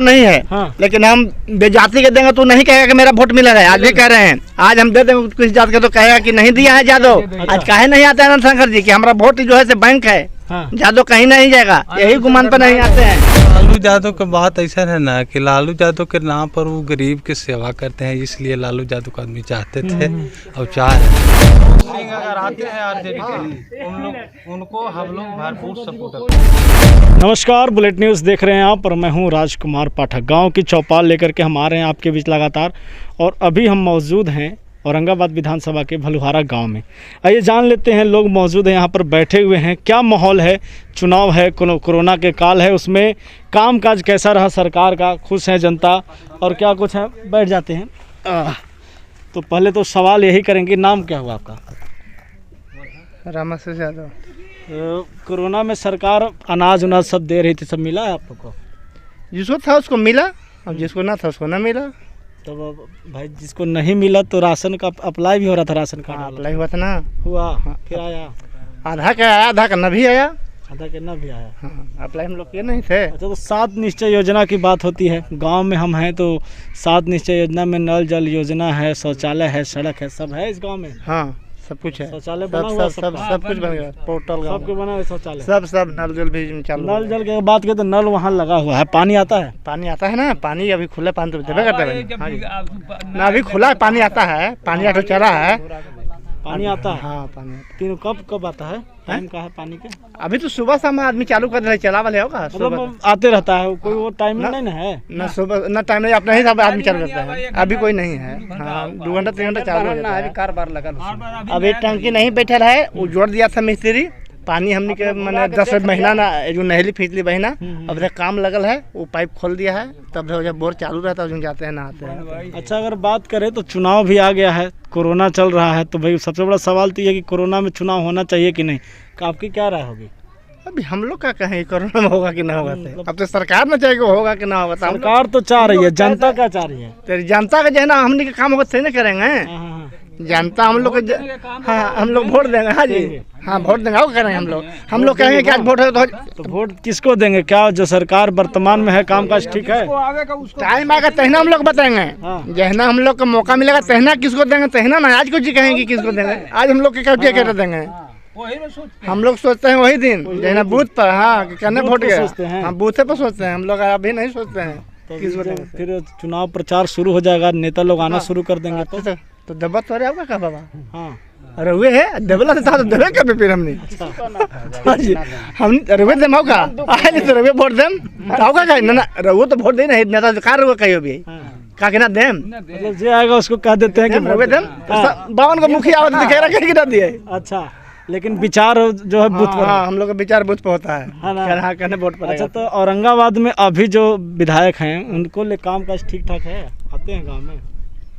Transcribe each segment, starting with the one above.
नहीं है। हाँ। लेकिन हम बेजाति के देंगे तो नहीं कहेगा कि मेरा वोट मिला है। आज भी कह रहे हैं, आज हम दे देंगे किसी जात के तो कहेगा कि नहीं दिया है जादव। आज काहे नहीं आता है शंकर जी कि हमारा वोट जो है से बैंक है। हाँ। जादव कहीं नहीं जाएगा, यही गुमान पर नहीं आते हैं। लालू यादव का बात ऐसा है ना कि लालू यादव के नाम पर वो गरीब की सेवा करते हैं, इसलिए लालू यादव को आदमी चाहते थे और चाह रहे हैं। अगर आते हैं आरजेडी के उनको हम लोग भरपूर सपोर्ट। नमस्कार, बुलेट न्यूज़ देख रहे हैं आप और मैं हूं राजकुमार पाठक। गांव की चौपाल लेकर के हम आ रहे हैं आपके बीच लगातार, और अभी हम मौजूद हैं औरंगाबाद विधानसभा के भलुहारा गांव में। आइए जान लेते हैं, लोग मौजूद हैं यहाँ पर, बैठे हुए हैं, क्या माहौल है। चुनाव है, कोरोना के काल है, उसमें कामकाज कैसा रहा सरकार का, खुश है जनता और क्या कुछ है। बैठ जाते हैं। तो पहले तो सवाल यही करेंगे, नाम क्या हुआ आपका? रामाशय यादव। कोरोना में सरकार अनाज उनाज सब दे रही थी, सब मिला है आप लोग को? जिसको था उसको मिला, अब जिसको ना था उसको ना मिला। तो भाई जिसको नहीं मिला तो राशन का अप्लाई भी हो रहा था, राशन कार्ड अप्लाई हुआ था ना, हुआ। हाँ। फिर आया आधा का आया, आधा का न भी आया। आधा करना भी आया। हाँ, अप्लाई हम लोग किए नहीं थे। अच्छा, तो 7 निश्चय योजना की बात होती है गांव में, हम हैं तो 7 निश्चय योजना में नल जल योजना है, शौचालय है, सड़क है, सब है इस गांव में। हाँ, सब कुछ है। शौचालय बना हुआ, सब कुछ बन गया, पोर्टल सबके बना है शौचालय, सब नल जल भी चालू। नल जल की बात करें तो नल वहाँ लगा हुआ है। पानी आता है? पानी आता है ना, पानी अभी खुला पानी तो देवे करता है ना, अभी खुला पानी आता है, पानी आटो चला है, पानी आता है। हाँ, पानी तीनों कब आता है? टाइम का है पानी के? अभी तो सुबह शाम आदमी चालू कर रहे, चला वाले होगा, मतलब आते रहता है, कोई वो टाइम नहीं ना है ना, सुबह ना टाइम नहीं, अपना ही सब आदमी चालू करता है। अभी कोई नहीं है। हाँ, 2 घंटा 3 घंटा चालू हो जाता है। कारबार लगा, अभी टंकी नहीं बैठल है, वो जोड़ दिया था मिस्त्री। पानी हमने के मैंने 10 महीना ना जो नहली पिछली महीना अब तक काम लगल है, वो पाइप खोल दिया है, तब जब बोर चालू रहता है जाते हैं नहाते हैं। अच्छा, अगर बात करें तो चुनाव भी आ गया है, कोरोना चल रहा है, तो भाई सबसे बड़ा सवाल तो ये कि कोरोना में चुनाव होना चाहिए कि नहीं, आपकी क्या राय होगी? अभी हम लोग का कहें कोरोना में होगा कि ना होगा, अब तो सरकार में चाहिए होगा कि ना होगा। सरकार तो चाह रही है, जनता क्या चाह रही है? तेरी जनता का जो है ना, हमने का काम होगा सही ना करेंगे। जनता हम लोग हाँ, हम लोग वोट देंगे। हाँ जी, हाँ वोट देंगे, और करेंगे हम लोग कहेंगे कि आज वोट है तो वोट किसको देंगे? क्या जो सरकार वर्तमान में है कामकाज ठीक है? टाइम आएगा तहना हम लोग बताएंगे। जहना हम लोग को मौका मिलेगा तहना किसको देंगे, तहना ना आज कुछ कहेंगे किसको देंगे। आज हम लोग के क्या देंगे, हम लोग सोचते हैं वही दिन जहना बूथ पर। हाँ, कहने वोट सोचते हैं, हम बूथ पर सोचते हैं, हम लोग अभी नहीं सोचते हैं किसको देंगे। फिर चुनाव प्रचार शुरू हो जाएगा, नेता लोग आना शुरू कर देंगे तो दबा तो आपका क्या बाबा? हाँ, अरे हुए है दबला से तो दबे कर फिर हमने। हाँ जी, हम रवे देम होगा, आए तो रवे वोट देम होगा का ना, रवो तो वोट दे नहीं, नेता कार रवो कहियो भी का के ना देम, मतलब जे आएगा उसको कह देते हैं कि रवे देम। 52 को मुखिया आवत दिखेगा कहीं ना दिए। अच्छा, लेकिन विचार जो है बूथ पर। हाँ, हम लोग का विचार बूथ पर होता है, हाँ कहने वोट पर। अच्छा, तो औरंगाबाद में अभी जो विधायक हैं उनको ले काम काज ठीक ठाक है, आते हैं गाँव में?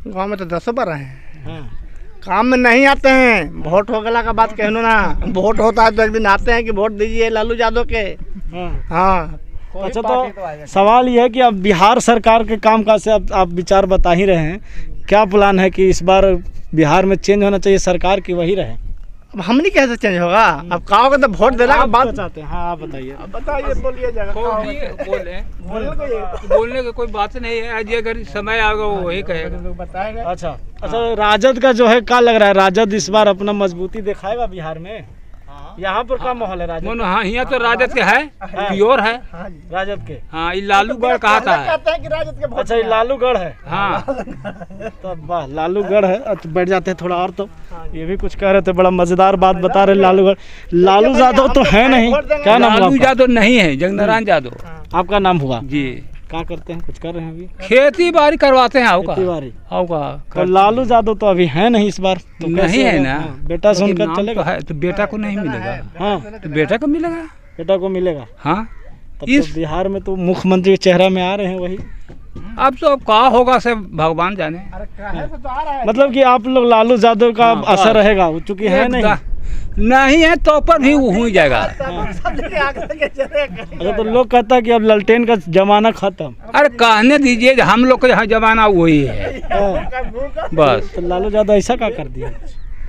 गाँव में तो 10 बार रहे हैं, काम में नहीं आते हैं। वोट हो गला का बात कहनो ना, वोट होता है तो एक दिन आते हैं कि वोट दीजिए लालू यादव के। हाँ। अच्छा, तो सवाल ये है कि अब बिहार सरकार के कामकाज से आप विचार बता ही रहे हैं, क्या प्लान है कि इस बार बिहार में चेंज होना चाहिए सरकार की वही रहे? अब हम नहीं कैसे चेंज होगा, अब कहा होगा तो वोट देना का बात चाहते हैं। हाँ, आप बताइए, बोलिए बोलने की कोई बात नहीं है, आज अगर समय आएगा वो वही कहेगा, बताएगा। अच्छा, राजद का जो है क्या लग रहा है, राजद इस बार अपना मजबूती दिखाएगा बिहार में? यहाँ पर क्या माहौल है राजद? हाँ, यहाँ तो राजद के है, प्योर है राजद के। हाँ, ये लालूगढ़ कहा था। अच्छा, ये लालूगढ़ है। हाँ, तो वाह, लालूगढ़ है। तो बैठ जाते हैं थोड़ा और, तो ये भी कुछ कह रहे थे, बड़ा मजेदार बात बता रहे। लालूगढ़, लालू यादव तो है नहीं, क्या नाम? लालू यादव नहीं है, जगनारायण यादव आपका नाम हुआ जी। क्या करते हैं, कुछ कर रहे हैं अभी? खेती बाड़ी करवाते हैं। खेती बाड़ी तो लालू यादव तो अभी है नहीं इस बार, तो नहीं है ना, बेटा से उनका चलेगा? है तो बेटा को नहीं मिलेगा। हाँ, तो बेटा को मिलेगा, बेटा को मिलेगा। हाँ, तब तो बिहार में तो मुख्यमंत्री के चेहरा में आ रहे हैं वही। अब तो क्या होगा से भगवान जाने। मतलब कि आप लोग लालू यादव का असर रहेगा, चूंकि है नहीं है तो पर भी हो ही जाएगा। अच्छा, तो लोग कहता है कि अब ललटेन का जमाना खत्म। अरे कहने दीजिए, हम लोग का यहाँ जमाना वही है बस। तो लालू यादव ऐसा क्या कर दिया?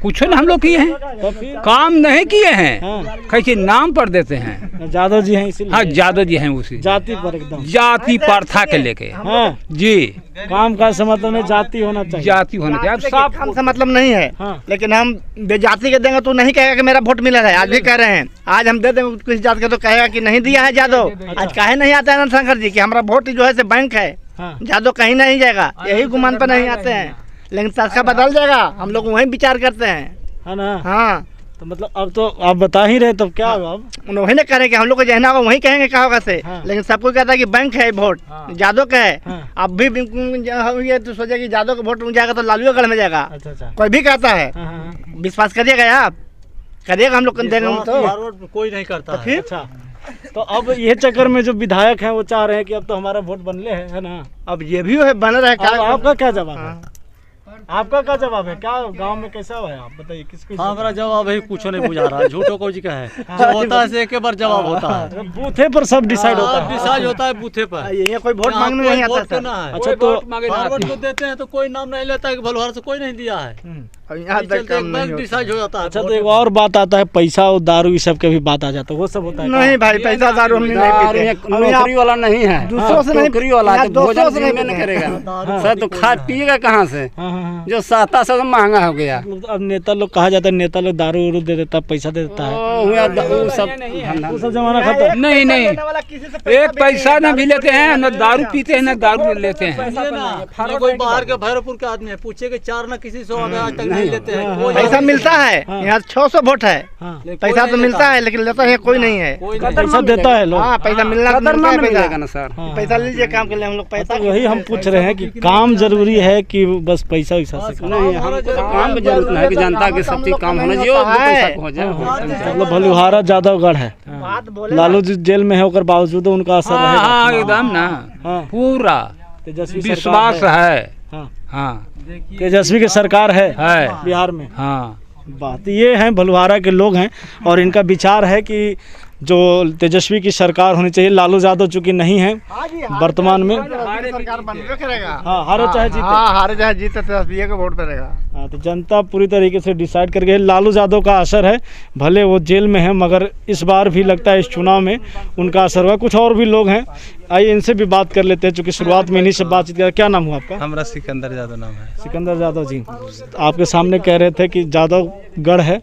कुछ ना हम लोग किए हैं, तो फिर काम नहीं किए हैं। हाँ। कैसे नाम पर देते हैं। यादव जी हैं इसीलिए। हाँ, यादव जी हैं उसी जाति पर एकदम। जाति प्रथा के लेके। हाँ, जी, काम का मतलब में जाति होना चाहिए। जाति होना चाहिए। अब साफ काम से मतलब नहीं है। हाँ। लेकिन हम जाति के देंगे तो नहीं कहेगा कि मेरा वोट मिला है। आज भी कह रहे हैं, आज हम दे देंगे किसी जात के तो कहेगा कि नहीं दिया है यादव। आज काहे नहीं आता है आनंद शंकर जी कि हमारा वोट जो है से बैंक है, हाँ। यादव कहीं नहीं जाएगा। यही गुमान पर नहीं आते हैं, लेकिन सरकार बदल जाएगा, हम लोग वही विचार करते हैं। है ना। हाँ, तो मतलब अब तो आप बता ही रहे, तब क्या होगा अब। वही ना करेंगे, हम लोग को जहना होगा वही कहेंगे क्या होगा से। हाँ। लेकिन सबको कहता है कि बैंक है वोट, यादव का है। हाँ। अब भी ये तो सोचे कि यादव का वोट जाएगा तो लालूगढ़ में जाएगा। अच्छा अच्छा। कोई भी कहता है, हाँ, हाँ, हाँ। विश्वास करिएगा आप, करिएगा, हम लोग देंगे हम तो। कोई नहीं करता तो फिर? अच्छा, तो अब ये चक्कर में जो विधायक हैं वो चाह रहे हैं कि अब तो हमारा वोट बनले है ना। अब ये भी है बन रहा है। अब आपका क्या जवाब है? हाँ। आपका क्या जवाब है? क्या गांव में कैसा हुआ है, आप बताइए। किसको हमारा जवाब है कुछ नहीं बुझा रहा है, झूठो को जी का है। जो होता है से एक बार जवाब होता है। बूथे पर सब डिसाइड होता है। डिसाइड होता है बूथे पर। ये कोई वोट यहाँ मांगने कोई नहीं आता वोट सर। ना है। अच्छा, तो फॉरवर्ड को देते हैं तो कोई नाम नहीं लेता है कि भलवार से कोई नहीं दिया है। और यहाँ तक चलते काम नहीं होता। डिसाइड हो जाता है। अच्छा, तो एक और बात आता है, पैसा और दारू ये सब के भी बात आ जाता है, वो सब होता है क्या? नहीं भाई, पैसा दारू हम नहीं पीते। नौकरी वाला नहीं है, दूसरों से नहीं, नौकरी वाला यहाँ तो दोस्तों भोजन से नहीं नहीं पीते। करेगा सर, तो खा पिएगा कहाँ से? हाँ, हाँ, हाँ। जो सस्ता सब महंगा हो गया। मतलब अब नेता लोग कहा जाता है, नेता लोग दारू उरू दे देता है, पैसा दे देता है, वो सब वो सब जमाना खत्म। नहीं नहीं, एक पैसा न भी लेते हैं, न दारू पीते हैं, न दारू लेते हैं। ये कोई बाहर के भैरवपुर के आदमी है, पूछे के चार ना किसी से आज तक नहीं लेते हैं। कोई पैसा मिलता है, यहाँ 600 वोट है। हाँ। पैसा तो मिलता है, लेकिन लेता है कोई नहीं है। पैसा देता है लोग। हाँ, पैसा मिलना मिलता है मिलेगा पैसा। ना सर। हाँ। पैसा लीजिए काम के लिए, हम लोग पैसा तो वही हम पूछ रहे हैं कि काम जरूरी है कि बस पैसा वैसा से काम? नहीं, हमको काम की जरूरत नहीं है कि जनता के सब चीज काम होना चाहिए, पैसा को हो जाए। मतलब भलुहारा जादवगढ़ है, बात बोले। लालू जी जेल में है, ओकर बावजूद उनका असर हाँ रहेगा। हाँ, एकदम ना, हाँ। पूरा तेजस्वी सरकार विश्वास है। हाँ, हाँ तेजस्वी की सरकार है है। बिहार में। हाँ, बात ये है, भलुहारा के लोग हैं और इनका विचार है कि जो तेजस्वी की सरकार होनी चाहिए। लालू यादव चूंकि नहीं है वर्तमान में। सरकार बनबे करेगा। हाँ, हारे चाहे जीते। हाँ, हारे चाहे जीते, तेजस्वी के वोट करेगा। हाँ, तो जनता पूरी तरीके से डिसाइड कर गई। लालू यादव का असर है, भले वो जेल में है, मगर इस बार भी लगता है इस चुनाव में उनका असर हुआ। कुछ और भी लोग हैं, आइए इनसे भी बात कर लेते हैं, चूँकि शुरुआत में इन्हीं से बातचीत कर। क्या नाम हुआ आपका? हमारा सिकंदर यादव नाम है। सिकंदर यादव जी, आपके सामने कह रहे थे कि यादवगढ़ है,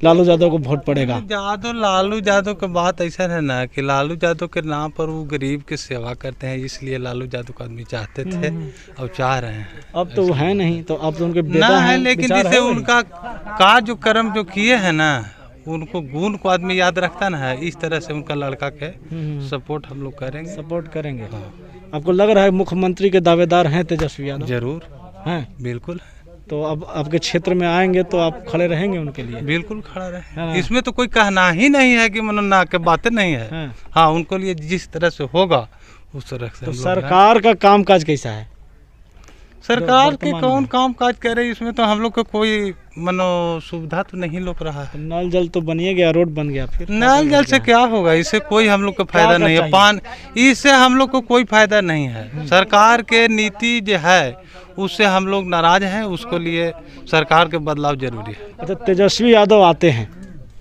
लालू यादव को वोट पड़ेगा। लालू यादव का बात ऐसा है ना कि लालू यादव के नाम पर वो गरीब की सेवा करते हैं, इसलिए लालू यादव को आदमी चाहते थे और चाह रहे हैं। अब तो वो है नहीं, तो अब तो उनके बेटा ना है, हैं, लेकिन विचार जैसे है वही। उनका का जो कर्म जो किए हैं ना, उनको गुण को आदमी याद रखता ना है, इस तरह से उनका लड़का के सपोर्ट हम लोग करेंगे। सपोर्ट करेंगे। आपको लग रहा है मुख्यमंत्री के दावेदार हैं तेजस्वी यादव? जरूर, हैं। बिल्कुल, तो अब आपके क्षेत्र में आएंगे तो आप खड़े रहेंगे उनके लिए? बिल्कुल खड़ा रहे। हाँ। इसमें तो कोई कहना ही नहीं है कि मनो ना के बातें नहीं है। हाँ। हाँ, उनको लिए जिस तरह से होगा उस तरह से तो हम लोग सरकार का कामकाज कैसा है? सरकार के वर्तमान कौन में? काम काज करे, इसमें तो हम लोग को कोई मनो सुविधा तो नहीं लोग रहा है। नल जल तो बनिए गया, रोड बन गया, फिर नल जल से क्या होगा? इससे कोई हम लोग को फायदा क्या नहीं है। चाहिए? इससे हम लोग को कोई फायदा नहीं है। सरकार के नीति जो है उससे हम लोग नाराज हैं, उसको लिए सरकार के बदलाव जरूरी है। अच्छा, तेजस्वी यादव आते हैं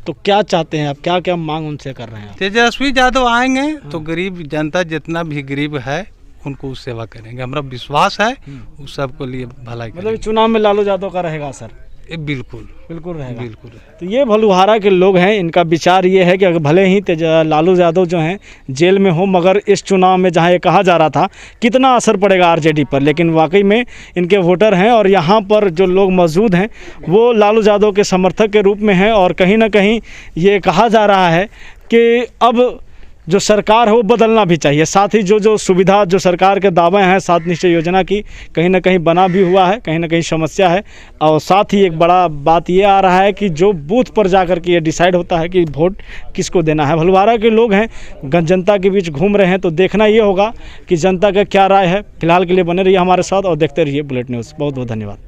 तो क्या चाहते हैं आप, क्या क्या मांग उनसे कर रहे हैं आप? तेजस्वी यादव आएंगे तो गरीब जनता जितना भी गरीब है उनको सेवा करेंगे, हमारा विश्वास है, उस सबको लिए भलाई मतलब करेंगे। चुनाव में लालू यादव का रहेगा असर? ये बिल्कुल बिल्कुल रहेगा। बिल्कुल है। तो ये भलुहारा के लोग हैं, इनका विचार ये है कि अगर भले ही लालू यादव जो हैं जेल में हो, मगर इस चुनाव में जहां ये कहा जा रहा था कितना असर पड़ेगा आरजेडी पर, लेकिन वाकई में इनके वोटर हैं और यहाँ पर जो लोग मौजूद हैं वो लालू यादव के समर्थक के रूप में हैं। और कहीं ना कहीं ये कहा जा रहा है कि अब जो सरकार है वो बदलना भी चाहिए। साथ ही जो सुविधा जो सरकार के दावे हैं 7 निश्चय योजना की, कहीं ना कहीं बना भी हुआ है, कहीं ना कहीं समस्या है। और साथ ही एक बड़ा बात ये आ रहा है कि जो बूथ पर जाकर के ये डिसाइड होता है कि वोट किसको देना है। भलुहारा के लोग हैं, जनता के बीच घूम रहे हैं, तो देखना ये होगा कि जनता का क्या राय है। फिलहाल के लिए बने रहिए हमारे साथ और देखते रहिए बुलेट न्यूज़। बहुत बहुत धन्यवाद।